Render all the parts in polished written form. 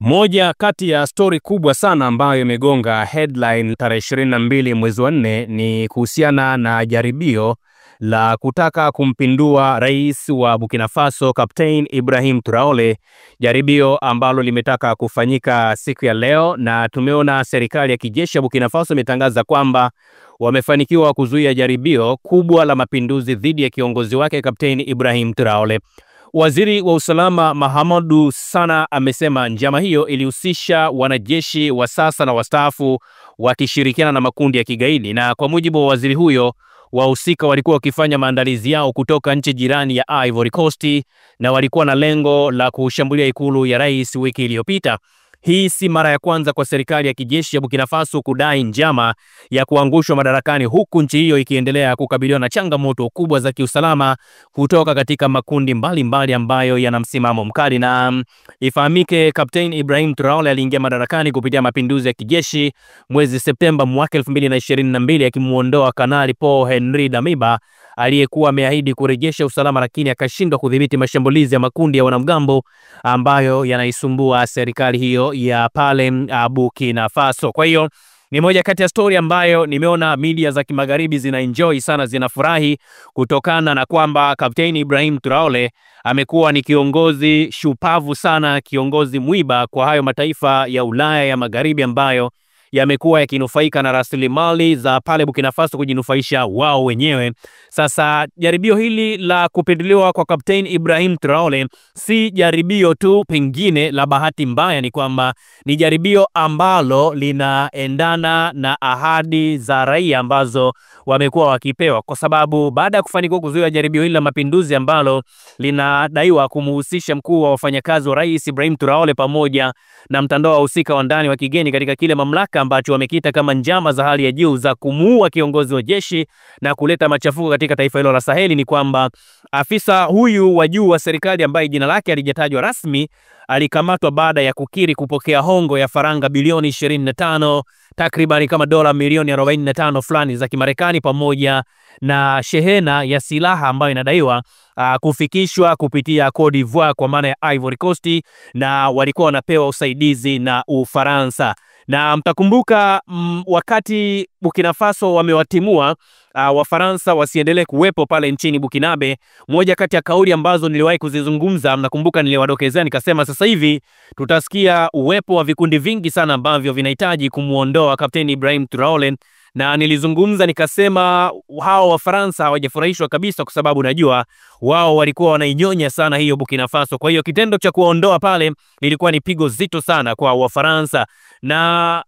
Moja kati ya story kubwa sana ambayo imegonga headline tarehe 22 mwezi wa 4 ni kuhusiana na jaribio la kutaka kumpindua rais wa Burkina Faso Captain Ibrahim Traore, jaribio ambalo limetaka kufanyika siku ya leo, na tumeona serikali ya kijeshi ya Burkina Faso imetangaza kwamba wamefanikiwa kuzuia jaribio kubwa la mapinduzi dhidi ya kiongozi wake Captain Ibrahim Traore. Waziri wa usalama Mahamadou Sana amesema njama hiyo ilihusisha wanajeshi wa sasa na wastaafu wakishirikiana na makundi ya kigaidi, na kwa mujibu wa waziri huyo, wahusika walikuwa wakifanya maandalizi yao kutoka nchi jirani ya Ivory Coast na walikuwa na lengo la kushambulia ikulu ya rais wiki iliyopita. Hii si mara ya kwanza kwa serikali ya kijeshi ya Burkina Faso kudai njama ya kuangushwa madarakani, huku nchi hiyo ikiendelea kukabiliwa na changamoto kubwa za kiusalama kutoka katika makundi mbalimbali ambayo yana msimamo mkali. Na ifahamike, Captain Ibrahim Traore aliingia madarakani kupitia mapinduzi ya kijeshi mwezi Septemba mwaka 2022 akimuondoa Kanali Paul Henri Damiba aliyekuwa ameahidi kurejesha usalama, lakini akashindwa kudhibiti mashambulizi ya makundi ya wanamgambo ambayo yanaisumbua serikali hiyo ya pale Burkina Faso. Kwa hiyo ni moja kati ya story ambayo nimeona media za kimagharibi zinaenjoy sana, zinafurahi kutokana na kwamba Captain Ibrahim Traore amekuwa ni kiongozi shupavu sana, kiongozi mwiba kwa hayo mataifa ya Ulaya ya magharibi ambayo yamekuwa yakinufaika na rasilimali za pale Burkina Faso kujinufaisha wao wenyewe. Sasa jaribio hili la kupinduliwa kwa Captain Ibrahim Traore si jaribio tu pengine la bahati mbaya, ni kwamba ni jaribio ambalo linaendana na ahadi za raia ambazo wamekuwa wakipewa, kwa sababu baada ya kufanikiwa kuzuia jaribio hili la mapinduzi ambalo linadaiwa kumhusisha mkuu wa wafanyakazi wa Rais Ibrahim Traore pamoja na mtandao wa wahusika wa ndani wa kigeni katika kile mamlaka ambacho wamekita kama njama za hali ya juu za kumuua kiongozi wa jeshi na kuleta machafuko katika taifa hilo la Saheli, ni kwamba afisa huyu wa juu wa serikali ambaye jina lake halijatajwa rasmi alikamatwa baada ya kukiri kupokea hongo ya faranga bilioni 25, takriban kama dola milioni 45 fulani za Kimarekani, pamoja na shehena ya silaha ambayo inadaiwa kufikishwa kupitia Cote d'Ivoire kwa maana ya Ivory Coast, na walikuwa wanapewa usaidizi na Ufaransa. Na mtakumbuka wakati Burkina Faso wamewatimua Wafaransa wasiendelee kuwepo pale nchini Burkinabe, moja kati ya kauli ambazo niliwahi kuzizungumza, mnakumbuka niliwadokezea nikasema sasa hivi tutasikia uwepo wa vikundi vingi sana ambavyo vinahitaji kumuondoa Captain Ibrahim Traore, na nilizungumza nikasema hao Wafaransa hawajafurahishwa kabisa, kwa sababu najua wao walikuwa wanainyonya sana hiyo Burkina Faso. Kwa hiyo kitendo cha kuondoa pale ilikuwa ni pigo zito sana kwa Wafaransa, na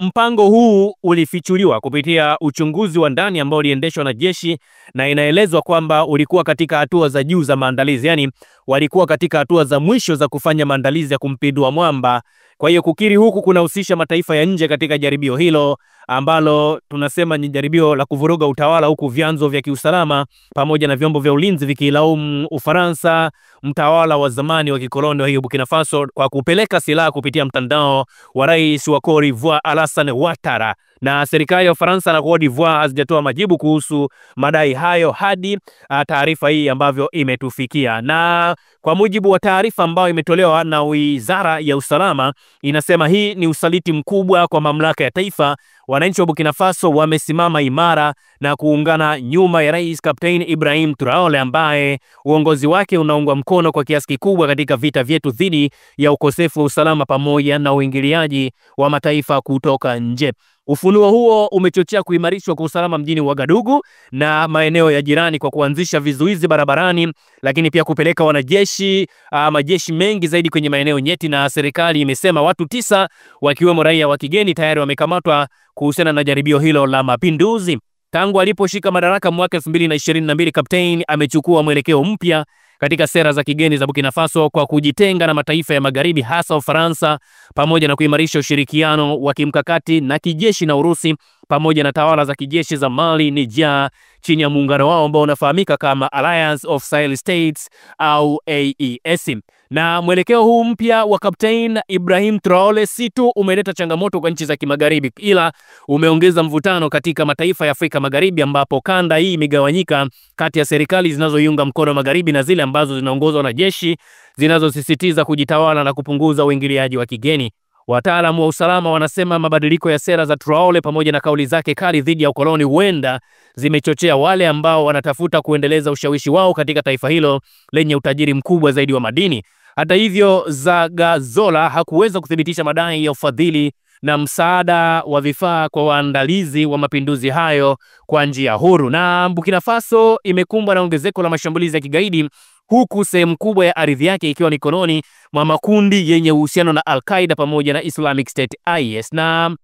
mpango huu ulifichuliwa kupitia uchunguzi wa ndani ambao uliendeshwa na jeshi, na inaelezwa kwamba ulikuwa katika hatua za juu za maandalizi, yani walikuwa katika hatua za mwisho za kufanya maandalizi ya kumpindua mwamba. Kwa hiyo kukiri huku kunahusisha mataifa ya nje katika jaribio hilo ambalo tunasema ni jaribio la kuvuruga utawala, huku vyanzo vya kiusalama pamoja na vyombo vya ulinzi vikilaumu Ufaransa, mtawala wa zamani wa kikoloni wa hiyo Burkina Faso, kwa kupeleka silaha kupitia mtandao wa rais wa Cote d'Ivoire Alassane Ouattara. Na serikali ya Ufaransa na Cote d'Ivoire hazijatoa majibu kuhusu madai hayo hadi taarifa hii ambavyo imetufikia. Na kwa mujibu wa taarifa ambayo imetolewa na Wizara ya Usalama, inasema hii ni usaliti mkubwa kwa mamlaka ya taifa. Wananchi wa Burkina Faso wamesimama imara na kuungana nyuma ya Rais Captain Ibrahim Traore ambaye uongozi wake unaungwa mkono kwa kiasi kikubwa katika vita vyetu dhidi ya ukosefu wa usalama pamoja na uingiliaji wa mataifa kutoka nje. Ufunuo huo umechochea kuimarishwa kwa usalama mjini Ouagadougou na maeneo ya jirani kwa kuanzisha vizuizi barabarani, lakini pia kupeleka wanajeshi majeshi mengi zaidi kwenye maeneo nyeti, na serikali imesema watu 9 wakiwemo raia wa kigeni tayari wamekamatwa kuhusiana na jaribio hilo la mapinduzi. Tangu aliposhika madaraka mwaka 2022, Captain amechukua mwelekeo mpya katika sera za kigeni za Burkina Faso kwa kujitenga na mataifa ya magharibi, hasa Ufaransa, pamoja na kuimarisha ushirikiano wa kimkakati na kijeshi na Urusi pamoja na tawala za kijeshi za Mali, Niger, chini ya muungano wao ambao unafahamika kama Alliance of Sahel States au AES. Na mwelekeo huu mpya wa Kapteni Ibrahim Traore si tu umeleta changamoto kwa nchi za kimagharibi, ila umeongeza mvutano katika mataifa ya Afrika Magharibi, ambapo kanda hii imegawanyika kati ya serikali zinazoiunga mkono magharibi na zile ambazo zinaongozwa na jeshi zinazosisitiza kujitawala na kupunguza uingiliaji wa kigeni. Wataalamu wa usalama wanasema mabadiliko ya sera za Traore pamoja na kauli zake kali dhidi ya ukoloni huenda zimechochea wale ambao wanatafuta kuendeleza ushawishi wao katika taifa hilo lenye utajiri mkubwa zaidi wa madini. Hata hivyo, Zagazola hakuweza kuthibitisha madai ya ufadhili na msaada wa vifaa kwa waandalizi wa mapinduzi hayo kwa njia huru. Na Burkina Faso imekumbwa na ongezeko la mashambulizi ya kigaidi, huku sehemu kubwa ya ardhi yake ikiwa mikononi mwa makundi yenye uhusiano na Al-Qaeda pamoja na Islamic State IS. Na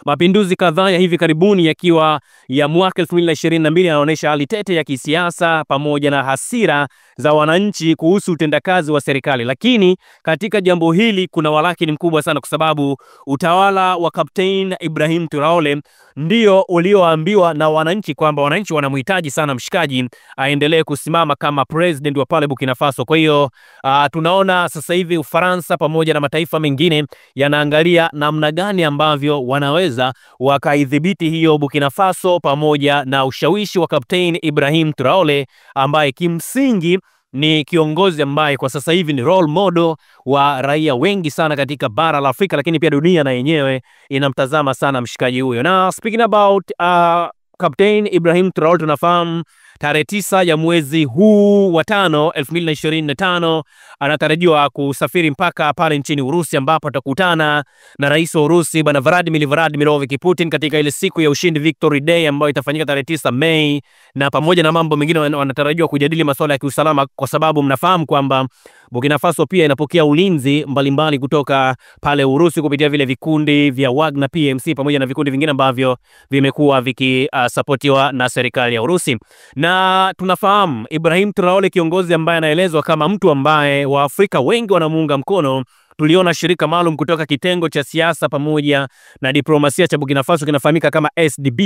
mapinduzi kadhaa ya hivi karibuni yakiwa ya mwaka 2022 yanaonyesha hali tete ya kisiasa pamoja na hasira za wananchi kuhusu utendakazi wa serikali. Lakini katika jambo hili kuna walakini mkubwa sana, kwa sababu utawala wa Kapteni Ibrahim Traore ndio ulioambiwa na wananchi kwamba wananchi wanamhitaji sana mshikaji aendelee kusimama kama president wa pale Burkina Faso. Kwa hiyo tunaona sasa hivi Ufaransa pamoja na mataifa mengine yanaangalia namna gani ambavyo wanaweza wakaidhibiti hiyo Burkina Faso pamoja na ushawishi wa Kapteni Ibrahim Traore, ambaye kimsingi ni kiongozi ambaye kwa sasa hivi ni role model wa raia wengi sana katika bara la Afrika, lakini pia dunia na yenyewe inamtazama sana mshikaji huyo. Na speaking about Kapteni Ibrahim Traore, tunafahamu tarehe 9 ya mwezi huu wa 5 2025 anatarajiwa kusafiri mpaka pale nchini Urusi, ambapo atakutana na rais wa Urusi bwana Vladimir Putin katika ile siku ya ushindi, Victory Day, ambayo itafanyika tarehe 9 Mei. Na pamoja na mambo mengine wanatarajiwa kujadili masuala ya kiusalama, kwa sababu mnafahamu kwamba Burkina Faso pia inapokea ulinzi mbalimbali kutoka pale Urusi kupitia vile vikundi vya Wagner PMC pamoja na vikundi vingine ambavyo vimekuwa vikisapotiwa na serikali ya Urusi. Na tunafahamu Ibrahim Traore, kiongozi ambaye anaelezwa kama mtu ambaye Waafrika wengi wanamuunga mkono. Tuliona shirika maalum kutoka kitengo cha siasa pamoja na diplomasia cha Burkina Faso kinafahamika kama SDB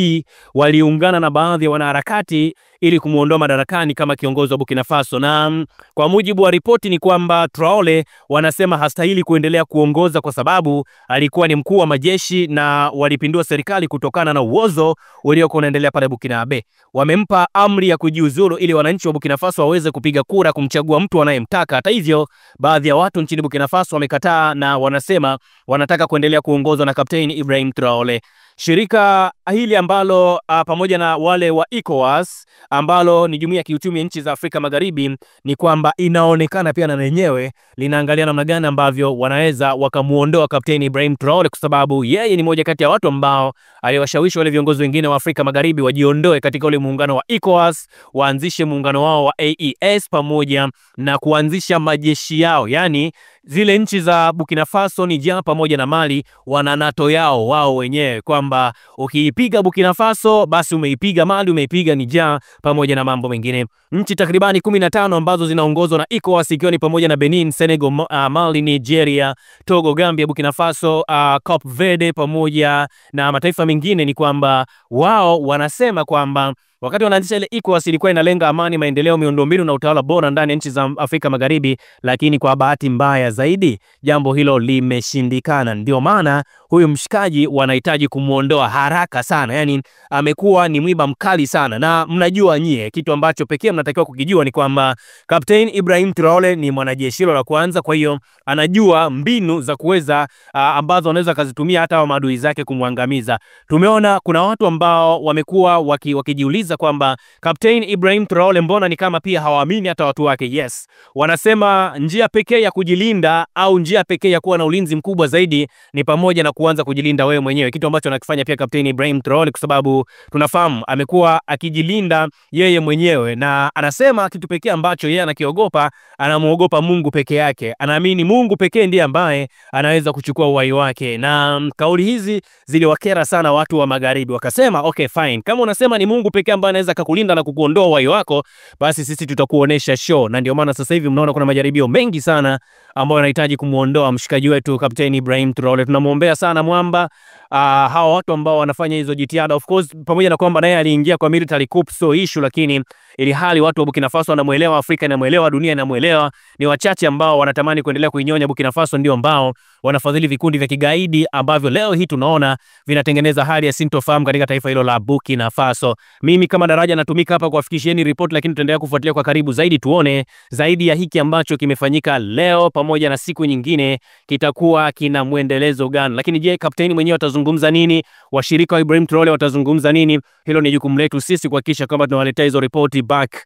waliungana na baadhi ya wanaharakati ili kumuondoa madarakani kama kiongozi wa Burkina Faso. Na kwa mujibu wa ripoti ni kwamba Traore wanasema hastahili kuendelea kuongoza kwa sababu alikuwa ni mkuu wa majeshi na walipindua serikali kutokana na uozo uliokuwa unaendelea pale Burkina Faso. Wamempa amri ya kujiuzulu ili wananchi wa Burkina Faso waweze kupiga kura kumchagua mtu wanayemtaka. Hata hivyo, baadhi ya watu nchini Burkina Faso wamekataa na wanasema wanataka kuendelea kuongozwa na Kapteni Ibrahim Traore. Shirika hili ambalo pamoja na wale wa ECOWAS ambalo ni jumuiya ya kiuchumi ya nchi za Afrika Magharibi, ni kwamba inaonekana pia na lenyewe linaangalia namna gani ambavyo wanaweza wakamuondoa Kapteni Ibrahim Traore, kwa sababu yeye ni moja kati ya watu ambao aliwashawishi wale viongozi wengine wa Afrika Magharibi wajiondoe katika ule muungano wa ECOWAS, waanzishe muungano wao wa AES pamoja na kuanzisha majeshi yao. Yani zile nchi za Burkina Faso, Niger pamoja na Mali wana NATO yao wao wenyewe, kwamba ukiipiga Burkina Faso basi umeipiga Mali, umeipiga Niger pamoja na mambo mengine. Nchi takribani 15 ambazo zinaongozwa na ECOWAS ikiwa ni pamoja na Benin, Senegal, Mali, Nigeria, Togo, Gambia, Burkina Faso, Cape Verde pamoja na mataifa mengine, ni kwamba wao wanasema kwamba wakati wanaanzisha ile ECOWAS ilikuwa inalenga amani, maendeleo, miundombinu na utawala bora ndani ya nchi za Afrika Magharibi, lakini kwa bahati mbaya zaidi jambo hilo limeshindikana. Ndio maana huyu mshikaji wanahitaji kumuondoa haraka sana. Yani amekuwa ni mwiba mkali sana, na mnajua nyie kitu ambacho pekee mnatakiwa kukijua ni kwamba Kapteni Ibrahim Traore ni mwanajeshi la kwanza, kwa hiyo anajua mbinu za kuweza ambazo anaweza kazitumia hata wa maadui zake kumwangamiza. Tumeona kuna watu ambao wamekuwa wakijiuliza kwamba Kapteni Ibrahim Traore mbona ni kama pia hawaamini hata watu wake. Yes, wanasema njia pekee ya kujilinda au njia pekee ya kuwa na ulinzi mkubwa zaidi ni pamoja na kuanza kujilinda wewe mwenyewe, kitu ambacho anakifanya pia Kapteni Ibrahim Traore, kwa sababu tunafahamu amekuwa akijilinda yeye mwenyewe, na anasema kitu pekee ambacho yeye anakiogopa, anamuogopa Mungu peke yake. Anaamini Mungu pekee ndiye ambaye anaweza kuchukua uhai wake. Na kauli hizi ziliwakera sana watu wa magharibi, wakasema okay fine, kama unasema ni Mungu pekee ambaye anaweza kukulinda na kukuondoa uhai wako, basi sisi tutakuonesha show. Na ndio maana sasa hivi mnaona kuna majaribio mengi sana ambayo yanahitaji kumuondoa mshikaji wetu Kapteni Ibrahim Traore. Tunamuombea sana mwamba. Hawa watu ambao wanafanya hizo jitihada, of course pamoja na kwamba naye aliingia kwa military coup so issue, lakini ili hali watu wa Burkina Faso wanamuelewa, Afrika inamuelewa, dunia inamuelewa. Ni wachache ambao wanatamani kuendelea kuinyonya Burkina Faso ndio ambao wanafadhili vikundi vya kigaidi ambavyo leo hii tunaona vinatengeneza hali ya sintofahamu katika taifa hilo la Burkina Faso. Mimi kama Daraja natumika hapa kuwafikishieni report, lakini tutaendelea kufuatilia kwa karibu zaidi tuone zaidi ya hiki ambacho kimefanyika leo pamoja na siku nyingine kitakuwa kina muendelezo gani. Lakini je, kapteni mwenyewe atazungumza nini? Washirika wa Ibrahim Traore watazungumza nini? Hilo ni jukumu letu sisi kuhakikisha kama tunawaletea hizo report back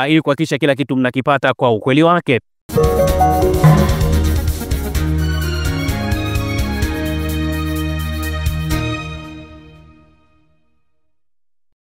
ili kuhakikisha kila kitu mnakipata kwa ukweli wake.